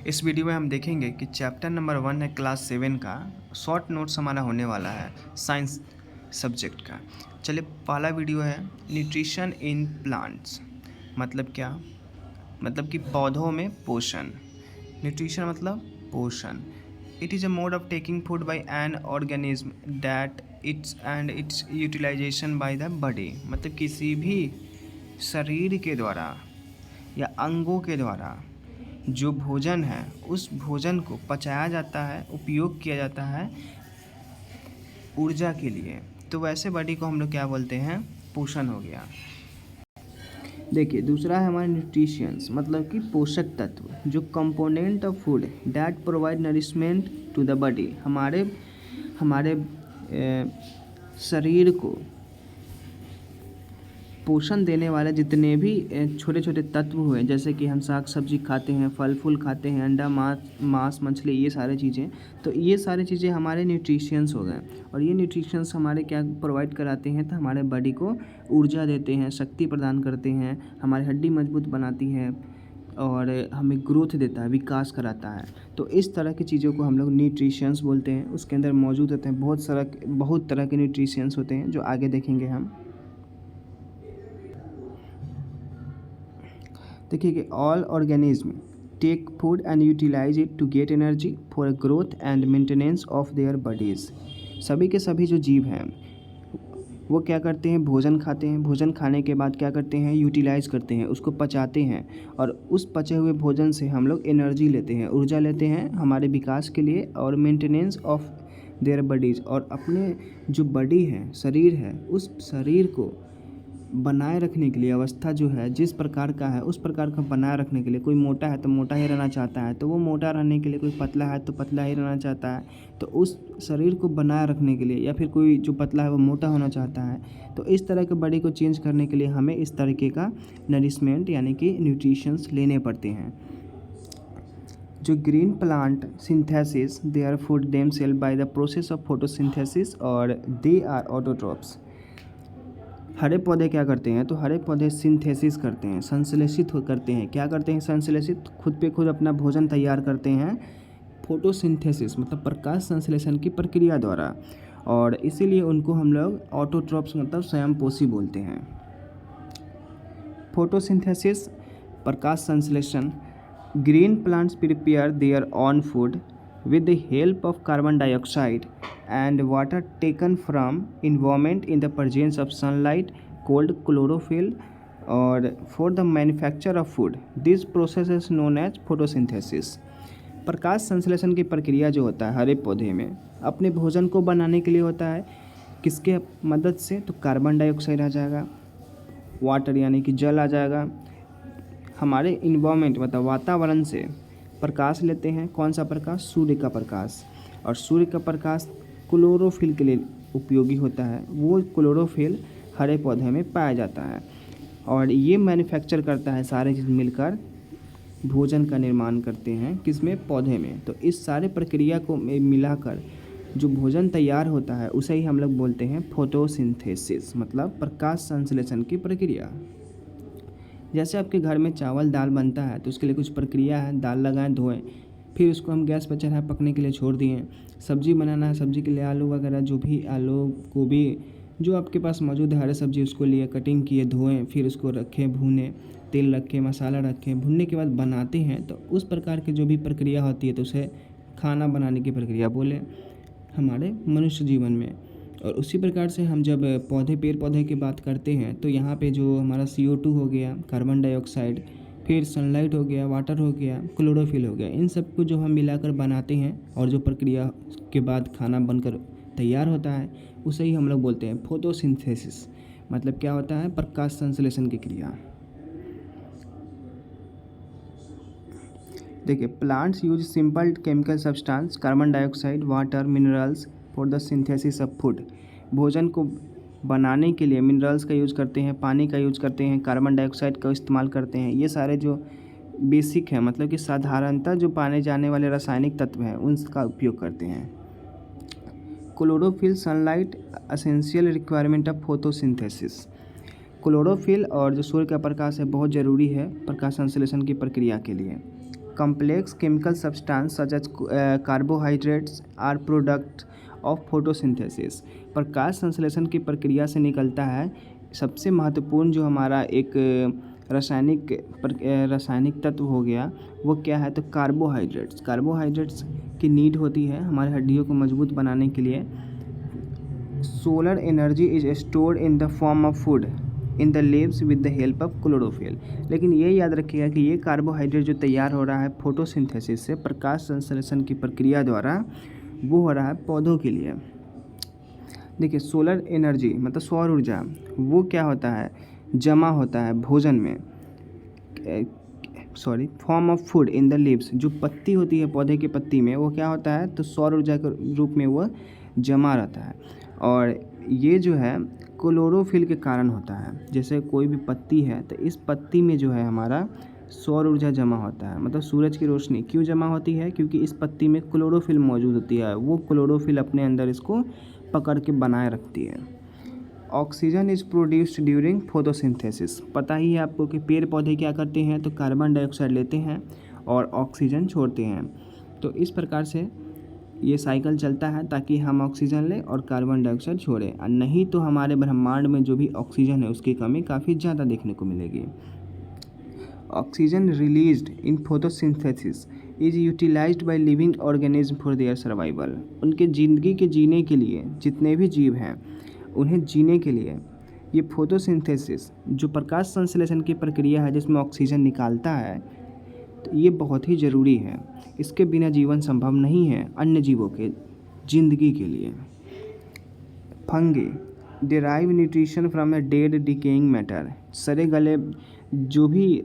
इस वीडियो में हम देखेंगे कि चैप्टर नंबर 1 है क्लास 7 का शॉर्ट नोट्स हमारा होने वाला है साइंस सब्जेक्ट का। चलिए पहला वीडियो है न्यूट्रिशन इन प्लांट्स। मतलब क्या? मतलब कि पौधों में पोषण। न्यूट्रिशन मतलब पोषण। It is a mode of taking food by an organism that its utilisation by the body. मतलब किसी भी शरीर के द्वारा या अंगों के द्वारा जो भोजन है उस भोजन को पचाया जाता है, उपयोग किया जाता है ऊर्जा के लिए। तो वैसे बॉडी को हम लोग क्या बोलते हैं? पोषण हो गया। देखिए दूसरा है हमारा न्यूट्रिशंस मतलब कि पोषक तत्व, जो component of food that provide nourishment to the body. हमारे हमारे शरीर को पोषण देने वाले जितने भी छोटे छोटे तत्व हुए, जैसे कि हम साग सब्जी खाते हैं, फल फूल खाते हैं, अंडा मांस मछली, ये सारी चीज़ें, तो ये सारी चीज़ें हमारे न्यूट्रिशंस हो गए। और ये न्यूट्रिशंस हमारे क्या प्रोवाइड कराते हैं? तो हमारे बॉडी को ऊर्जा देते हैं, शक्ति प्रदान करते हैं, हमारी हड्डी मजबूत बनाती है और हमें ग्रोथ देता है, विकास कराता है। तो इस तरह की चीज़ों को हम लोग न्यूट्रिशंस बोलते हैं। उसके अंदर मौजूद होते हैं बहुत तरह के न्यूट्रिशंस होते हैं जो आगे देखेंगे हम। देखिए कि all organism take food and utilise it to get energy for growth and maintenance of their bodies. सभी के सभी जो जीव हैं वो क्या करते हैं? भोजन खाते हैं। भोजन खाने के बाद क्या करते हैं? यूटिलाइज करते हैं, उसको पचाते हैं और उस पचे हुए भोजन से हम लोग एनर्जी लेते हैं, ऊर्जा लेते हैं हमारे विकास के लिए और मेंटेनेंस ऑफ देयर बॉडीज़। और अपने जो बॉडी है, शरीर है, उस शरीर को बनाए रखने के लिए, अवस्था जो है जिस प्रकार का है उस प्रकार का बनाए रखने के लिए, कोई मोटा है तो मोटा ही रहना चाहता है, तो वो मोटा रहने के लिए, कोई पतला है तो पतला ही रहना चाहता है, तो उस शरीर को बनाए रखने के लिए, या फिर कोई जो पतला है वो मोटा होना चाहता है, तो इस तरह के बॉडी को चेंज करने के लिए हमें इस तरीके का नरिशमेंट यानी कि न्यूट्रिशंस लेने पड़ते हैं। जो green plant synthesis they are food themselves by the process of photosynthesis और दे आर ऑटोट्रॉप्स। हरे पौधे क्या करते हैं? तो हरे पौधे सिंथेसिस करते हैं, संश्लेषित करते हैं। क्या करते हैं? संश्लेषित, खुद पे खुद अपना भोजन तैयार करते हैं फोटोसिंथेसिस मतलब प्रकाश संश्लेषण की प्रक्रिया द्वारा, और इसीलिए उनको हम लोग ऑटोट्रॉप्स मतलब स्वयंपोषी बोलते हैं। फोटोसिंथेसिस प्रकाश संश्लेषण। Green plants prepare their on food with the help of carbon dioxide and water taken from environment in the presence of sunlight called chlorophyll or for the manufacture of food. This process is known as photosynthesis. प्रकाश संश्लेषण की प्रक्रिया जो होता है हरे पौधे में अपने भोजन को बनाने के लिए होता है। किसके मदद से? तो कार्बन डाइऑक्साइड आ जाएगा, वाटर यानी कि जल आ जाएगा, हमारे इन्वायरमेंट मतलब वातावरण से प्रकाश लेते हैं। कौन सा प्रकाश? सूर्य का प्रकाश। और सूर्य का प्रकाश क्लोरोफिल के लिए उपयोगी होता है। वो क्लोरोफिल हरे पौधे में पाया जाता है और ये मैन्युफैक्चर करता है, सारे चीज़ मिलकर भोजन का निर्माण करते हैं। किसमें? पौधे में। तो इस सारे प्रक्रिया को मिलाकर जो भोजन तैयार होता है उसे ही हम लोग बोलते हैं फोटोसिंथेसिस मतलब प्रकाश संश्लेषण की प्रक्रिया। जैसे आपके घर में चावल दाल बनता है तो उसके लिए कुछ प्रक्रिया है, दाल लगाएं, धोएं, फिर उसको हम गैस पर चढ़ाएं, पकने के लिए छोड़ दिए। सब्जी बनाना है, सब्जी के लिए आलू वगैरह जो भी आलू गोभी जो आपके पास मौजूद है हरे सब्जी, उसको लिए कटिंग किए, धोएं, फिर उसको रखें भूने, तेल रखें, मसाला रखें, भुनने के बाद बनाते हैं। तो उस प्रकार की जो भी प्रक्रिया होती है तो उसे खाना बनाने की प्रक्रिया बोले हमारे मनुष्य जीवन में। और उसी प्रकार से हम जब पेड़ पौधे की बात करते हैं तो यहाँ पे जो हमारा CO2 हो गया, कार्बन डाइऑक्साइड, फिर सनलाइट हो गया, वाटर हो गया, क्लोरोफिल हो गया, इन सब को जो हम मिलाकर बनाते हैं और जो प्रक्रिया के बाद खाना बनकर तैयार होता है उसे ही हम लोग बोलते हैं फोटोसिंथेसिस। मतलब क्या होता है? प्रकाश संश्लेषण की क्रिया। देखिए plants use simple chemical substance carbon dioxide, water, minerals for the synthesis of food. भोजन को बनाने के लिए मिनरल्स का यूज करते हैं, पानी का यूज करते हैं, कार्बन डाइऑक्साइड का इस्तेमाल करते हैं। ये सारे जो बेसिक है मतलब कि साधारणतः जो पाने जाने वाले रासायनिक तत्व हैं उनका उपयोग करते हैं। Chlorophyll sunlight essential requirement of photosynthesis. Chlorophyll और जो सूर्य का प्रकाश है बहुत ज़रूरी है प्रकाश संश्लेषण की प्रक्रिया के लिए। complex chemical substance such as carbohydrates are product of photosynthesis। प्रकाश संश्लेषण की प्रक्रिया से निकलता है सबसे महत्वपूर्ण जो हमारा एक रासायनिक तत्व हो गया वो क्या है, तो कार्बोहाइड्रेट्स की नीड होती है हमारे हड्डियों को मजबूत बनाने के लिए। Solar energy is stored in the form of food in the leaves with the help of chlorophyll. लेकिन ये याद रखिएगा कि ये कार्बोहाइड्रेट जो तैयार हो रहा है फोटोसिंथेसिस से, प्रकाश संश्लेषण की प्रक्रिया द्वारा, वो हो रहा है पौधों के लिए। देखिए सोलर एनर्जी मतलब सौर ऊर्जा वो क्या होता है, जमा होता है भोजन में, form of food in the leaves, जो पत्ती होती है पौधे की पत्ती में, वो क्या होता है, तो सौर ऊर्जा के रूप में वो जमा रहता है। और ये जो है क्लोरोफिल के कारण होता है। जैसे कोई भी पत्ती है तो इस पत्ती में जो है हमारा सौर ऊर्जा जमा होता है, मतलब सूरज की रोशनी क्यों जमा होती है, क्योंकि इस पत्ती में क्लोरोफिल मौजूद होती है, वो क्लोरोफिल अपने अंदर इसको पकड़ के बनाए रखती है। Oxygen is produced during photosynthesis. पता ही है आपको कि पेड़ पौधे क्या करते हैं, तो कार्बन डाइऑक्साइड लेते हैं और ऑक्सीजन छोड़ते हैं। तो इस प्रकार से ये साइकिल चलता है ताकि हम ऑक्सीजन लें और कार्बन डाइऑक्साइड छोड़ें, और नहीं तो हमारे ब्रह्मांड में जो भी ऑक्सीजन है उसकी कमी काफ़ी ज़्यादा देखने को मिलेगी। Oxygen released in photosynthesis is utilised by living organism for their survival. उनके ज़िंदगी के जीने के लिए, जितने भी जीव हैं उन्हें जीने के लिए ये फोटोसिंथेसिस जो प्रकाश संश्लेषण की प्रक्रिया है जिसमें ऑक्सीजन निकालता है, तो ये बहुत ही ज़रूरी है। इसके बिना जीवन संभव नहीं है अन्य जीवों के ज़िंदगी के लिए। Fungi derive nutrition from a dead decaying matter. सड़े गले जो भी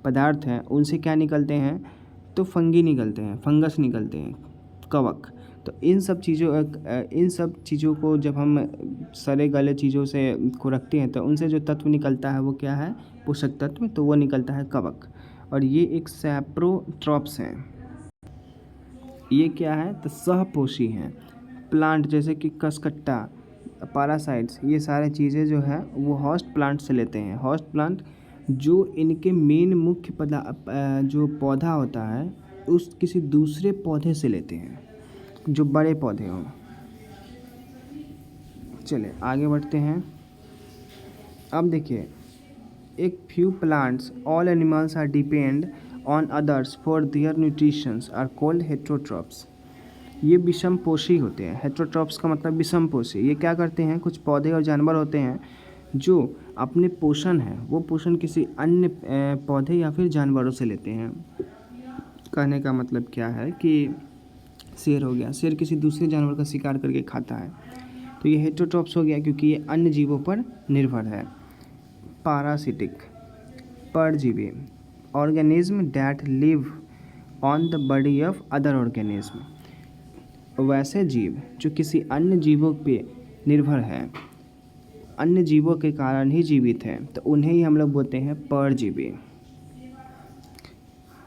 पदार्थ हैं उनसे क्या निकलते हैं, तो फंगी निकलते हैं, फंगस निकलते हैं, कवक। तो इन सब चीज़ों को जब हम सड़े गले चीज़ों से को रखते हैं तो उनसे जो तत्व निकलता है वो क्या है, पोषक तत्व, तो वो निकलता है कवक। और ये एक सैप्रोट्रॉप्स हैं। ये क्या है, तो सहपोषी हैं। प्लांट जैसे कि कसकट्टा, पैरासाइट्स, ये सारे चीज़ें जो है वो होस्ट प्लांट से लेते हैं। होस्ट प्लांट जो इनके मेन मुख्य जो पौधा होता है उस किसी दूसरे पौधे से लेते हैं जो बड़े पौधे हों। चलिए आगे बढ़ते हैं। अब देखिए, एक few plants, all animals are depend on others for their nutritions are called heterotrophs. ये विषम पोषी होते हैं। हेट्रोट्रॉप्स का मतलब विषम पोषी। ये क्या करते हैं, कुछ पौधे और जानवर होते हैं जो अपने पोषण है वो पोषण किसी अन्य पौधे या फिर जानवरों से लेते हैं। कहने का मतलब क्या है कि शेर हो गया, शेर किसी दूसरे जानवर का शिकार करके खाता है, तो ये हेट्रोट्रॉप्स हो गया क्योंकि ये अन्य जीवों पर निर्भर है। पैरासिटिक, परजीवी, organism that live on the body of other organism. वैसे जीव जो किसी अन्य जीवों पे निर्भर है, अन्य जीवों के कारण ही जीवित है, तो उन्हें ही हम लोग बोलते हैं परजीवी।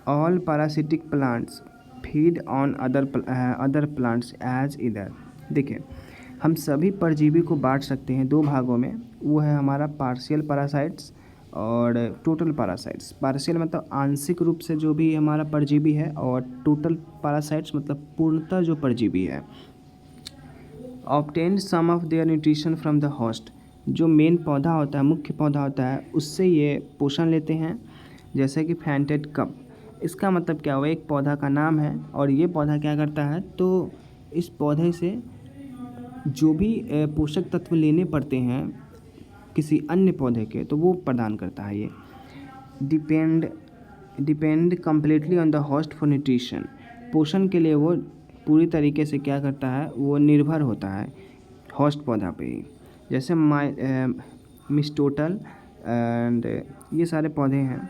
All parasitic plants feed on other plants as इधर। देखिए, हम सभी परजीवी को बांट सकते हैं दो भागों में। वो है हमारा पार्शियल पैरासाइट्स और टोटल पैरासाइट्स। पार्शियल मतलब आंशिक रूप से जो भी हमारा परजीवी है, और टोटल पैरासाइट्स मतलब पूर्णतः जो परजीवी है। Obtain some of their nutrition from the host. जो मेन पौधा होता है, मुख्य पौधा होता है, उससे ये पोषण लेते हैं। जैसे कि फैंटेड कप, इसका मतलब क्या हुआ, एक पौधा का नाम है और ये पौधा क्या करता है, तो इस पौधे से जो भी पोषक तत्व लेने पड़ते हैं किसी अन्य पौधे के, तो वो प्रदान करता है। ये depend completely on the host for nutrition. पोषण के लिए वो पूरी तरीके से क्या करता है, वो निर्भर होता है होस्ट पौधा पे ही। जैसे मिस्टोटल एंड ये सारे पौधे हैं।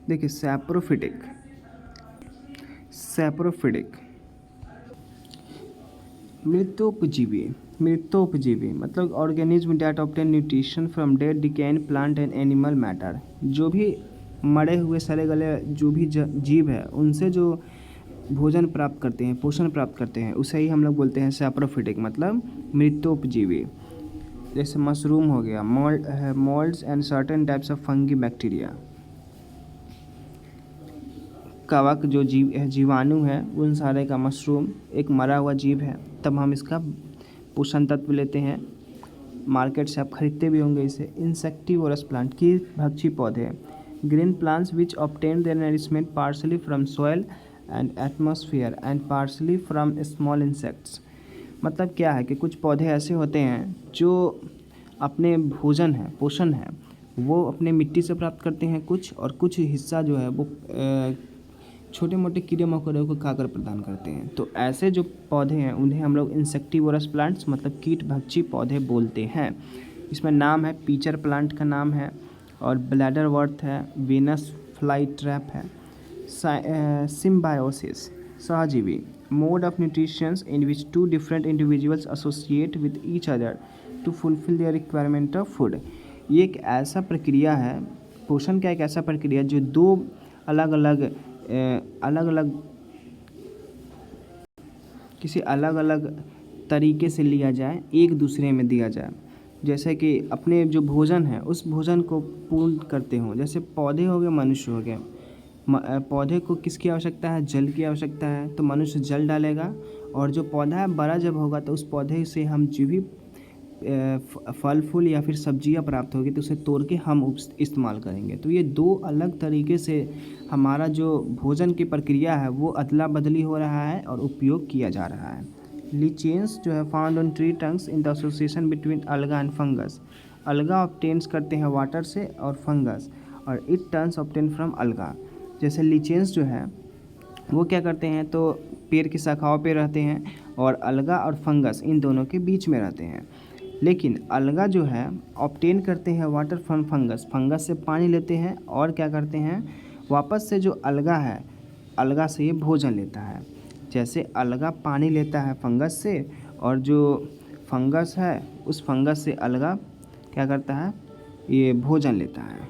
देखिए सैप्रोफिटिक मृतोपजीवी मतलब organism that obtain nutrition from dead decaying plant and animal matter. जो भी मरे हुए सड़े गले जो भी जीव है उनसे जो भोजन प्राप्त करते हैं, पोषण प्राप्त करते हैं, उसे ही हम लोग बोलते हैं सैप्रोफिटिक मतलब मृतोपजीवी। जैसे मशरूम हो गया, moulds and certain types of fungi bacteria. कवक जो जीवाणु है उन सारे का, मशरूम एक मरा हुआ जीव है, तब हम इसका पोषण तत्व लेते हैं। मार्केट से आप खरीदते भी होंगे इसे। इंसेक्टिवोरस प्लांट, कीट भक्षी पौधे। Green plants which obtain their nourishment partially from soil and atmosphere and partially from small insects. मतलब क्या है कि कुछ पौधे ऐसे होते हैं जो अपने भोजन है, पोषण है, वो अपने मिट्टी से प्राप्त करते हैं कुछ, और कुछ हिस्सा जो है वो छोटे मोटे कीड़े मकोड़ों को खाकर प्रदान करते हैं। तो ऐसे जो पौधे हैं उन्हें हम लोग इंसेक्टिवोरस प्लांट्स मतलब कीट भक्षी पौधे बोलते हैं। इसमें नाम है, पीचर प्लांट का नाम है, और ब्लैडरवर्थ है, वीनस फ्लाई ट्रैप है। सिम्बायोसिस, सहजीवी, mode of nutritions in which two different individuals associate with each other to fulfil their requirement of food. ये एक ऐसा प्रक्रिया है, पोषण का एक ऐसा प्रक्रिया जो दो अलग अलग किसी अलग अलग तरीके से लिया जाए, एक दूसरे में दिया जाए। जैसे कि अपने जो भोजन है उस भोजन को पूर्ण करते हों। जैसे पौधे हो गए, मनुष्य हो गए। पौधे को किसकी आवश्यकता है? जल की आवश्यकता है, तो मनुष्य जल डालेगा, और जो पौधा है बड़ा जब होगा तो उस पौधे से हम जो भी फल फूल या फिर सब्जियां प्राप्त होगी तो उसे तोड़ के हम इस्तेमाल करेंगे। तो ये दो अलग तरीके से हमारा जो भोजन की प्रक्रिया है वो अदला बदली हो रहा है और उपयोग किया जा रहा है। लिचेंस जो है found on tree tongues in the association between अलगा एंड फंगस। अलगा ऑब्टेन्स करते हैं वाटर से और फंगस, और इट टर्न्स ऑब्टेन फ्रॉम अलगा। जैसे लिचेंस जो है वो क्या करते हैं, तो पेड़ की शाखाओं पे रहते हैं, और अलगा और फंगस इन दोनों के बीच में रहते हैं। लेकिन अलगा जो है ऑब्टेन करते हैं वाटर फ्रॉम फंगस, फंगस से पानी लेते हैं, और क्या करते हैं, वापस से जो अलगा है, अलगा से ये भोजन लेता है। जैसे अलगा पानी लेता है फंगस से, और जो फंगस है उस फंगस से अलगा क्या करता है, ये भोजन लेता है।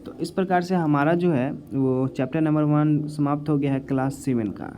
तो इस प्रकार से हमारा जो है वो चैप्टर नंबर 1 समाप्त हो गया है क्लास 7 का।